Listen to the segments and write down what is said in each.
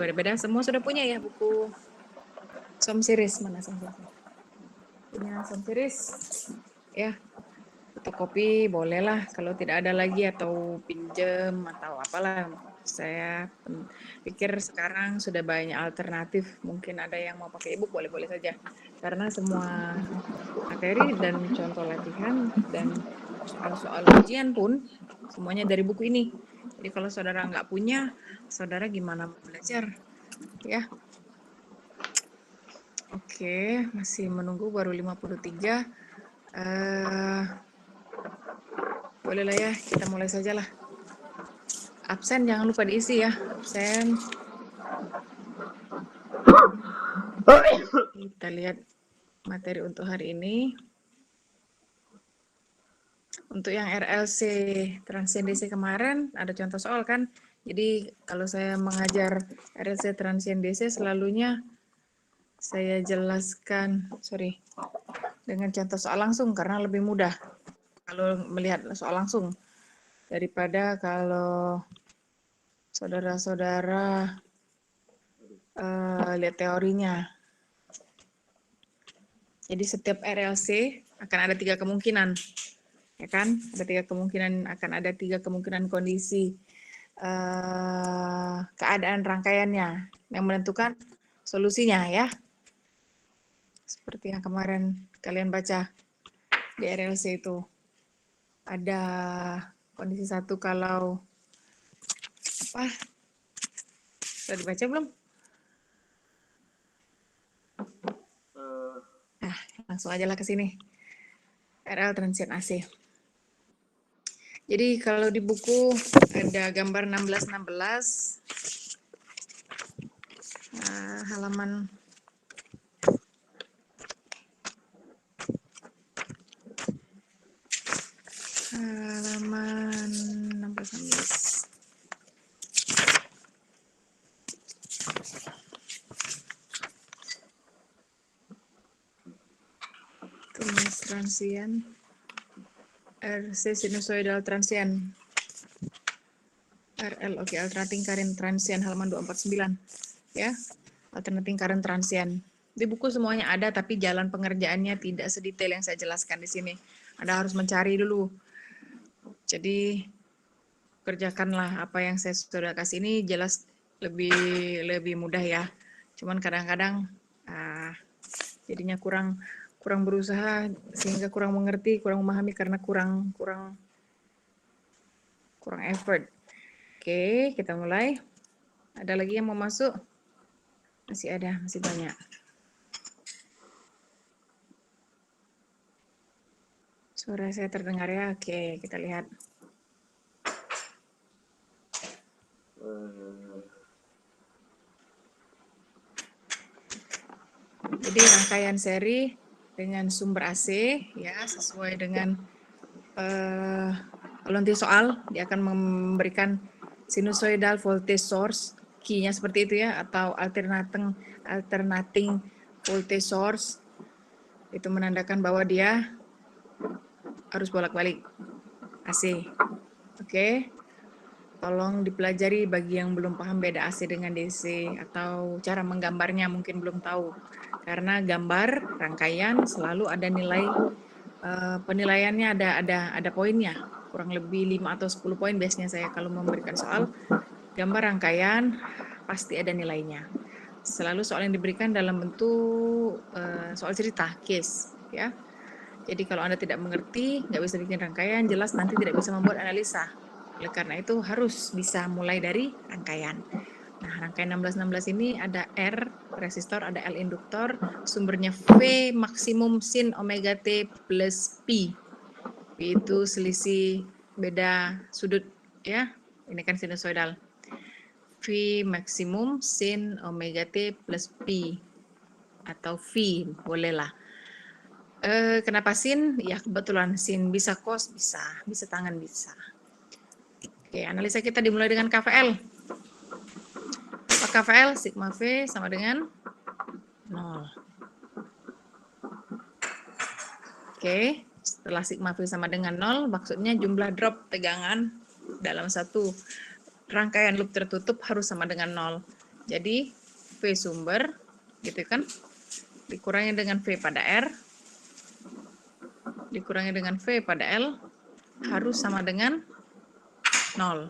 berbeda-beda. Semua sudah punya ya buku Som Series, mana Som Series? Punya Som Series ya, fotokopi bolehlah kalau tidak ada lagi, atau pinjam atau apalah. Saya pikir sekarang sudah banyak alternatif, mungkin ada yang mau pakai e-book, boleh-boleh saja, karena semua materi dan contoh latihan dan soal-soal ujian pun semuanya dari buku ini. Jadi kalau saudara nggak punya, saudara gimana belajar ya? Oke, masih menunggu, baru 53. Bolehlah ya, kita mulai saja lah. Absen jangan lupa diisi ya, absen. Kita lihat materi untuk hari ini. Untuk yang RLC Transient DC kemarin ada contoh soal kan. Jadi kalau saya mengajar RLC Transient DC selalunya saya jelaskan, dengan contoh soal langsung karena lebih mudah kalau melihat soal langsung daripada kalau saudara-saudara lihat teorinya. Jadi setiap RLC akan ada 3 kemungkinan, ya kan? Ada 3 kemungkinan, akan ada 3 kemungkinan kondisi keadaan rangkaiannya yang menentukan solusinya ya. Seperti yang kemarin kalian baca di RLC itu. Ada kondisi 1 kalau apa? Sudah dibaca belum? Nah, langsung aja lah ke sini. RL Transient AC. Jadi kalau di buku ada gambar 16-16, halaman halaman 16-16. Tulis transient, RC sinusoidal transient, RL, oke, alternating current transient, halaman 249 ya, alternating current transient. Di buku semuanya ada, tapi jalan pengerjaannya tidak sedetail yang saya jelaskan di sini. Anda harus mencari dulu. Jadi kerjakanlah apa yang saya sudah kasih ini, jelas lebih mudah ya. Cuman kadang-kadang jadinya kurang berusaha sehingga kurang mengerti, kurang memahami karena kurang effort. Oke, kita mulai. Ada lagi yang mau masuk? Masih ada, masih banyak. Suara saya terdengar ya? Oke, kita lihat. Jadi rangkaian seri dengan sumber AC ya, sesuai dengan lonti soal, dia akan memberikan sinusoidal voltage source, key-nya seperti itu ya, atau alternating voltage source. Itu menandakan bahwa dia harus bolak-balik AC. Oke. Tolong dipelajari bagi yang belum paham beda AC dengan DC atau cara menggambarnya mungkin belum tahu. Karena gambar rangkaian selalu ada nilai penilaiannya, ada poinnya. Kurang lebih 5 atau 10 poin biasanya saya kalau memberikan soal gambar rangkaian pasti ada nilainya. Selalu soal yang diberikan dalam bentuk soal cerita, case ya. Jadi kalau Anda tidak mengerti, nggak bisa bikin rangkaian, jelas nanti tidak bisa membuat analisa. Oleh karena itu harus bisa mulai dari rangkaian. Nah, rangkaian 16-16 ini ada R resistor, ada L induktor, sumbernya V maksimum sin omega T plus P. P itu selisih beda sudut ya. Ini kan sinusoidal. V maksimum sin omega T plus P atau V, bolehlah. Kenapa sin? Ya kebetulan sin, bisa cos, bisa tangan, bisa. Oke, analisa kita dimulai dengan KVL. Apa KVL? Sigma V sama dengan 0. Oke, setelah sigma V sama dengan 0, maksudnya jumlah drop tegangan dalam satu rangkaian loop tertutup harus sama dengan 0. Jadi V sumber, gitu kan, dikurangi dengan V pada R, dikurangi dengan V pada L, harus sama dengan 0.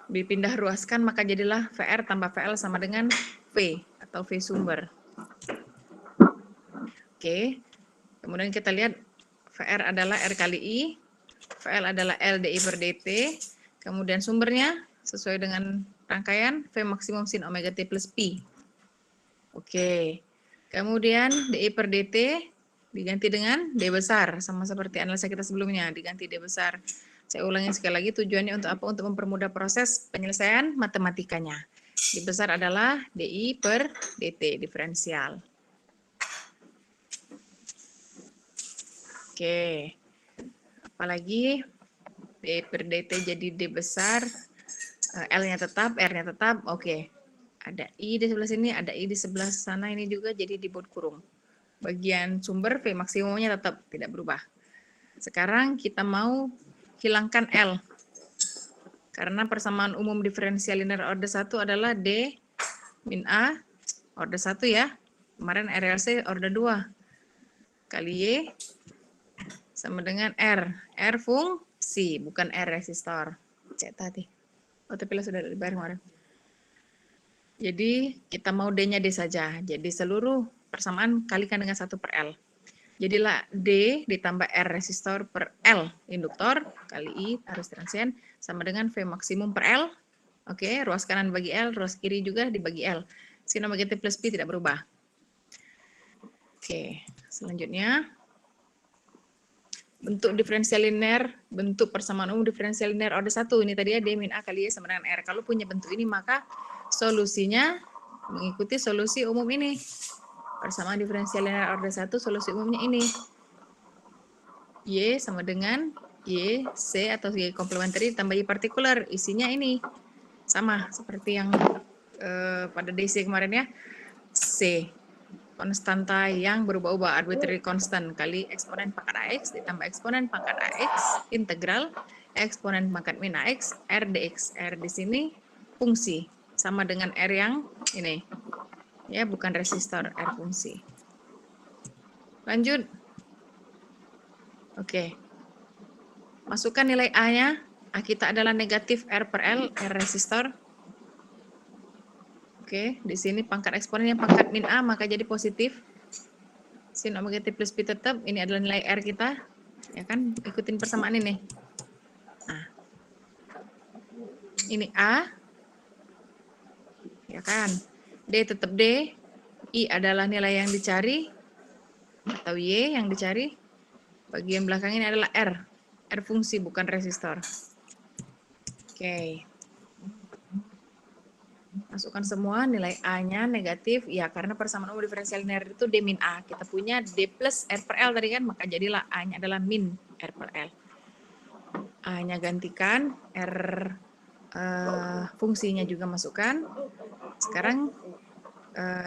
Dipindah ruaskan, maka jadilah VR tambah VL sama dengan V, atau V sumber. Oke, kemudian kita lihat VR adalah R kali I, VL adalah L DI per DT, kemudian sumbernya sesuai dengan rangkaian V maksimum sin omega T plus Pi. Oke, kemudian DI per DT diganti dengan D besar, sama seperti analisa kita sebelumnya, diganti D besar. Saya ulangi sekali lagi, tujuannya untuk apa? Untuk mempermudah proses penyelesaian matematikanya. D besar adalah DI per DT, diferensial. Oke, apalagi D per DT jadi D besar, L-nya tetap, R-nya tetap, oke. Ada I di sebelah sini, ada I di sebelah sana, ini juga jadi dibuat kurung. Bagian sumber V maksimumnya tetap tidak berubah. Sekarang kita mau hilangkan L. Karena persamaan umum diferensial linear order 1 adalah D min A order 1 ya. Kemarin RLC order 2 kali Y sama dengan R. R fungsi, bukan R resistor. Cek tadi. Oh, tapi sudah dibayar kemarin. Jadi kita mau D-nya D saja. Jadi seluruh persamaan kalikan dengan 1 per L. Jadilah D ditambah R resistor per L induktor kali I arus transien sama dengan V maksimum per L. Oke, ruas kanan bagi L, ruas kiri juga dibagi L. Sin omega T plus Pi tidak berubah. Oke, selanjutnya bentuk diferensial linear, bentuk persamaan umum diferensial linear order 1. Ini tadi ya D min A kali Y sama dengan R. Kalau punya bentuk ini maka solusinya mengikuti solusi umum ini. Persamaan diferensial linear order 1, solusi umumnya ini. Y sama dengan Y, C atau Y komplementari ditambah Y partikular. Isinya ini. Sama seperti yang pada DC kemarin ya. C. Konstanta yang berubah-ubah, arbitrary constant kali eksponen pangkat AX ditambah eksponen pangkat AX integral eksponen pangkat min AX R dx. R di sini fungsi sama dengan R yang ini ya, bukan resistor, R fungsi. Lanjut. Oke, masukkan nilai A-nya. A kita adalah negatif R per L, R resistor. Oke, di sini pangkat eksponennya pangkat min A, maka jadi positif. Sin omega T plus Pi tetap, ini adalah nilai R kita. Ya kan, ikutin persamaan ini. Nah, ini A. Ya kan, D tetap D. I adalah nilai yang dicari, atau Y yang dicari. Bagian belakang ini adalah R. R fungsi, bukan resistor. Oke. Masukkan semua, nilai A-nya negatif, ya karena persamaan umum diferensial linear itu D min A. Kita punya D plus R per L tadi kan, maka jadilah A-nya adalah min R per L. A-nya gantikan, R fungsinya juga masukkan. Sekarang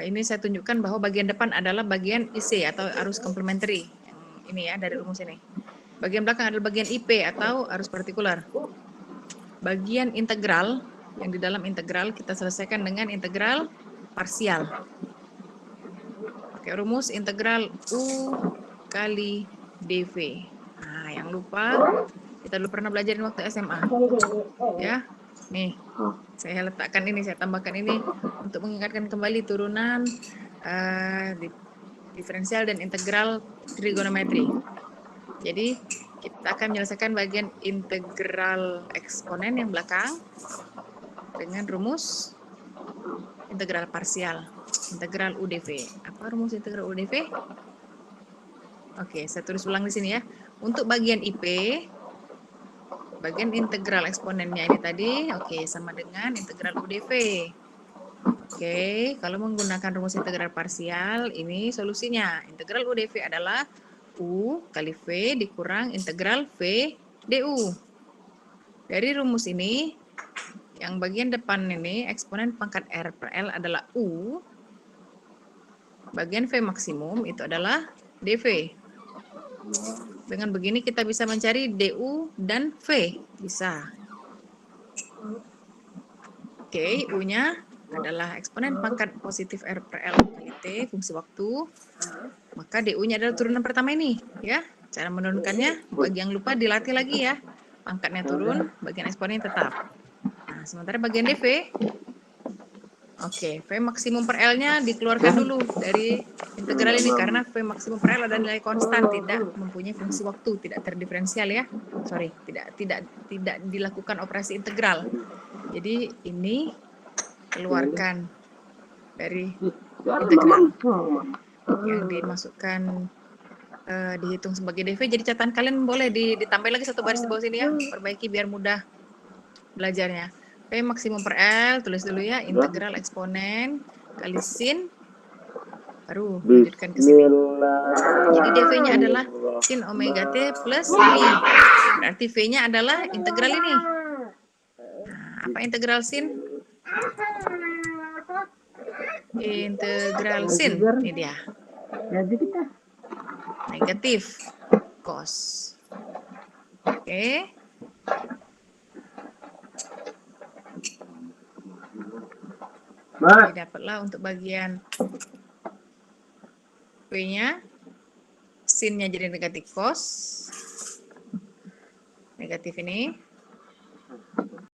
ini saya tunjukkan bahwa bagian depan adalah bagian IC atau arus komplementari. Yang ini ya, dari rumus ini. Bagian belakang adalah bagian IP atau arus partikular. Bagian integral, yang di dalam integral kita selesaikan dengan integral parsial. Pakai rumus integral U kali dV. Nah, yang lupa, kita dulu pernah belajar waktu SMA. Ya, nih, saya letakkan ini, saya tambahkan ini untuk mengingatkan kembali turunan diferensial dan integral trigonometri. Jadi, kita akan menyelesaikan bagian integral eksponen yang belakang dengan rumus integral parsial, integral UdV. Apa rumus integral UdV? Oke, saya tulis ulang di sini ya. Untuk bagian IP, bagian integral eksponennya ini tadi, oke, sama dengan integral UdV. Oke, kalau menggunakan rumus integral parsial, ini solusinya. Integral UdV adalah U kali V dikurang integral V du. Dari rumus ini, yang bagian depan ini, eksponen pangkat R per L adalah U. Bagian V maksimum itu adalah dV. Dengan begini kita bisa mencari du dan V. Bisa. Oke, U-nya adalah eksponen pangkat positif R per L kali T, fungsi waktu. Maka DU-nya adalah turunan pertama ini, ya. Cara menurunkannya, bagi yang lupa dilatih lagi ya. Pangkatnya turun, bagian eksponen tetap. Nah, sementara bagian DV, oke, V maksimum per L-nya dikeluarkan dulu dari integral ini, karena V maksimum per L adalah nilai konstan, tidak mempunyai fungsi waktu, tidak terdiferensial ya. Sorry, tidak dilakukan operasi integral. Jadi ini keluarkan dari integral yang dimasukkan dihitung sebagai DV. Jadi catatan kalian boleh ditambah lagi satu baris di bawah sini ya, perbaiki biar mudah belajarnya. P maksimum per L, tulis dulu ya, integral eksponen kali sin, baru lanjutkan ke sini. Jadi DV-nya adalah sin omega T plus pi. Berarti V-nya adalah integral ini. Nah, apa integral sin? Integral sin, ini dia. Negatif cos. Oke. Jadi dapatlah untuk bagian V-nya, sin-nya jadi negatif cos. Negatif ini.